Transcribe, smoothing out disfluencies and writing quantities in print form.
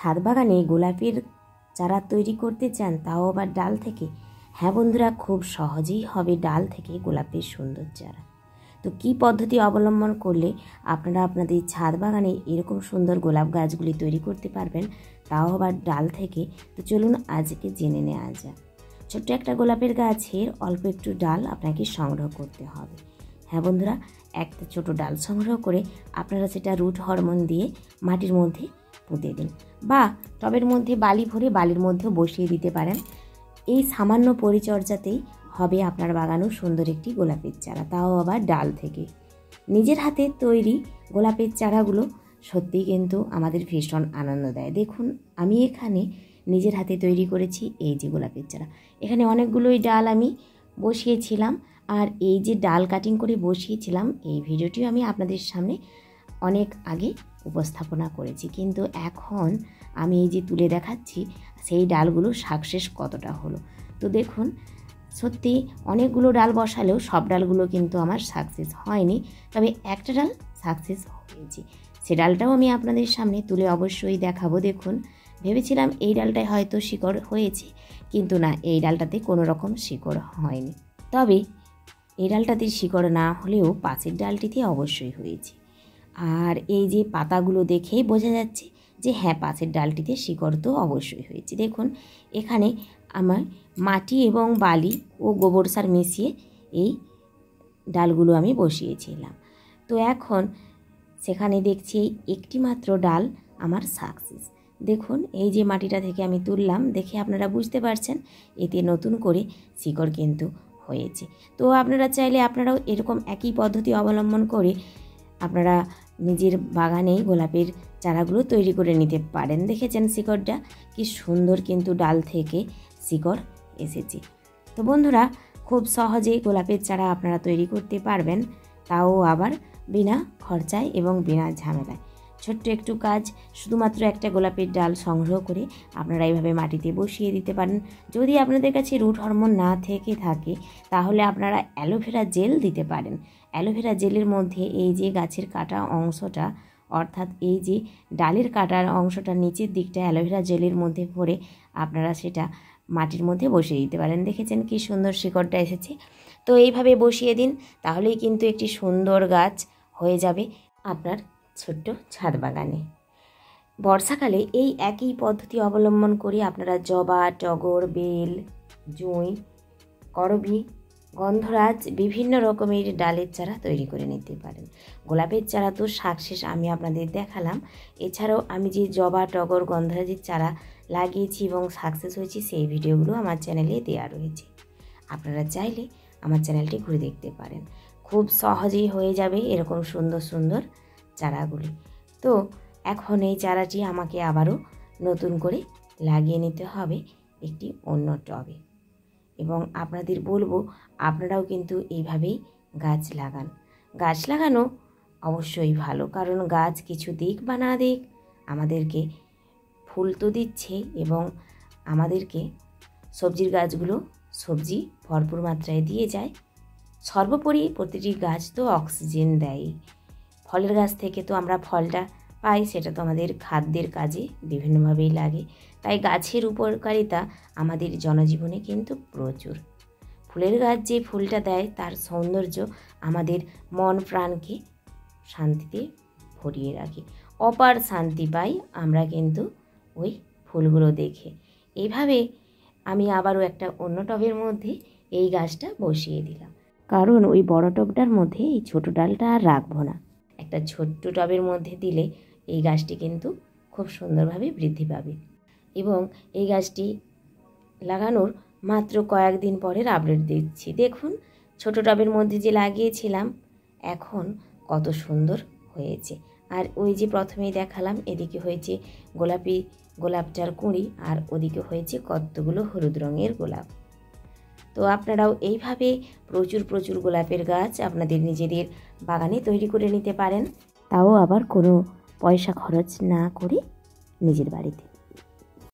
ছাদ বাগানে গোলাপের চারা তৈরি করতে চান, তাও আবার ডাল থেকে? হ্যাঁ বন্ধুরা, খুব সহজেই হবে ডাল থেকে গোলাপের সুন্দর চারা। তো কী পদ্ধতি অবলম্বন করলে আপনারা আপনাদের ছাদ বাগানে এরকম সুন্দর গোলাপ গাছগুলি তৈরি করতে পারবেন, তাও আবার ডাল থেকে? তো চলুন আজকে জেনে নেওয়া যাক। ছোট্ট একটা গোলাপের গাছের অল্প একটু ডাল আপনাকে সংগ্রহ করতে হবে। হ্যাঁ বন্ধুরা, একটা ছোট ডাল সংগ্রহ করে আপনারা সেটা রুট হরমোন দিয়ে মাটির মধ্যে পুঁতে দিন, বা টবের মধ্যে বালি ভরে বালির মধ্যেও বসিয়ে দিতে পারেন। এই সামান্য পরিচর্যাতেই হবে আপনার বাগানেও সুন্দর একটি গোলাপের চারা, তাও আবার ডাল থেকে। নিজের হাতে তৈরি গোলাপের চারাগুলো সত্যিই কিন্তু আমাদের ভীষণ আনন্দ দেয়। দেখুন, আমি এখানে নিজের হাতে তৈরি করেছি এই যে গোলাপের চারা। এখানে অনেকগুলোই ডাল আমি বসিয়েছিলাম, আর এই যে ডাল কাটিং করে বসিয়েছিলাম এই ভিডিওটিও আমি আপনাদের সামনে অনেক আগে উপস্থাপনা করেছি, কিন্তু এখন আমি এই যে তুলে দেখাচ্ছি সেই ডালগুলো সাকসেস কতটা হলো। তো দেখুন, সত্যি অনেকগুলো ডাল বসালেও সব ডালগুলো কিন্তু আমার সাকসেস হয়নি, তবে একটা ডাল সাকসেস হয়েছে। সে ডালটাও আমি আপনাদের সামনে তুলে অবশ্যই দেখাবো। দেখুন, ভেবেছিলাম এই ডালটায় হয়তো শিকড় হয়েছে, কিন্তু না, এই ডালটাতে কোনো রকম শিকড় হয়নি। তবে এই ডালটাতে শিকড় না হলেও পাশের ডালটিতে অবশ্যই হয়েছে। আর এই যে পাতাগুলো দেখেই বোঝা যাচ্ছে যে হ্যাঁ, পাশের ডালটিতে শিকড় তো অবশ্যই হয়েছে। দেখুন, এখানে আমার মাটি এবং বালি ও গোবর সার মিশিয়ে এই ডালগুলো আমি বসিয়েছিলাম। তো এখন সেখানে দেখছি একটি মাত্র ডাল আমার সাকসেস। দেখুন, এই যে মাটিটা থেকে আমি তুললাম, দেখে আপনারা বুঝতে পারছেন এতে নতুন করে শিকড় কিন্তু হয়েছে। তো আপনারা চাইলে আপনারাও এরকম একই পদ্ধতি অবলম্বন করে আপনারা নিজের বাগানেই গোলাপের চারাগুলো তৈরি করে নিতে পারেন। দেখেছেন শিকড়টা কি সুন্দর কিন্তু ডাল থেকে শিকড় এসেছে। তো বন্ধুরা, খুব সহজেই গোলাপের চারা আপনারা তৈরি করতে পারবেন, তাও আবার বিনা খরচায় এবং বিনা ঝামেলায়। ছোট্ট একটু কাজ, শুধুমাত্র একটা গোলাপের ডাল সংগ্রহ করে আপনারা এইভাবে মাটিতে বসিয়ে দিতে পারেন। যদি আপনাদের কাছে রুট হরমোন না থেকে থাকে তাহলে আপনারা অ্যালোভেরা জেল দিতে পারেন। অ্যালোভেরা জেলের মধ্যে এই যে গাছের কাটা অংশটা, অর্থাৎ এই যে ডালের কাটার অংশটা নিচের দিকটা অ্যালোভেরা জেলের মধ্যে ভরে আপনারা সেটা মাটির মধ্যে বসিয়ে দিতে পারেন। দেখেছেন কি সুন্দর শিকড়টা এসেছে। তো এইভাবে বসিয়ে দিন, তাহলেই কিন্তু একটি সুন্দর গাছ হয়ে যাবে আপনার ছোট্ট ছাদ বাগানে। বর্ষাকালে এই একই পদ্ধতি অবলম্বন করে আপনারা জবা, টগর, বেল, জুঁই, করবী, গন্ধরাজ বিভিন্ন রকমের ডালের চারা তৈরি করে নিতে পারেন। গোলাপের চারা তো সাকসেস আমি আপনাদের দেখালাম, এছাড়াও আমি যে জবা, টগর, গন্ধরাজের চারা লাগিয়েছি এবং সাকসেস হয়েছি সেই ভিডিওগুলো আমার চ্যানেলে দেওয়া রয়েছে। আপনারা চাইলে আমার চ্যানেলটি ঘুরে দেখতে পারেন। খুব সহজেই হয়ে যাবে এরকম সুন্দর সুন্দর চারাগুলি। তো এখন এই চারাটি আমাকে আবারও নতুন করে লাগিয়ে নিতে হবে একটি অন্য টবে, এবং আপনাদের বলবো আপনারাও কিন্তু এইভাবেই গাছ লাগান। গাছ লাগানো অবশ্যই ভালো, কারণ গাছ কিছু দিক বা না দিক আমাদেরকে ফুল তো দিচ্ছে, এবং আমাদেরকে সবজির গাছগুলো সবজি ভরপুর মাত্রায় দিয়ে যায়। সর্বোপরি প্রতিটি গাছ তো অক্সিজেন দেয়। ফলের গাছ থেকে তো আমরা ফলটা পাই, সেটা তো আমাদের খাদ্যের কাজে বিভিন্নভাবেই লাগে। তাই গাছের উপকারিতা আমাদের জনজীবনে কিন্তু প্রচুর। ফুলের গাছ যে ফুলটা দেয় তার সৌন্দর্য আমাদের মন প্রাণকে শান্তিতে ভরিয়ে রাখে। অপার শান্তি পাই আমরা কিন্তু ওই ফুলগুলো দেখে। এইভাবে আমি আবারও একটা অন্য টবের মধ্যে এই গাছটা বসিয়ে দিলাম, কারণ ওই বড় টবটার মধ্যে এই ছোট ডালটা আর রাখবো না। একটা ছোট্ট টবের মধ্যে দিলে এই গাছটি কিন্তু খুব সুন্দরভাবে বৃদ্ধি পাবে। এবং এই গাছটি লাগানোর মাত্র কয়েকদিন পরের আপডেট দিচ্ছি। দেখুন, ছোট টবের মধ্যে যে লাগিয়েছিলাম এখন কত সুন্দর হয়েছে। আর ওই যে প্রথমেই দেখালাম এদিকে হয়েছে গোলাপি গোলাপটার কুঁড়ি, আর ওদিকে হয়েছে কতগুলো হলুদ রঙের গোলাপ। তো আপনারাও এইভাবে প্রচুর প্রচুর গোলাপের গাছ আপনাদের নিজেদের বাগানে তৈরি করে নিতে পারেন, তাও আবার কোনো পয়সা খরচ না করে নিজের বাড়িতে।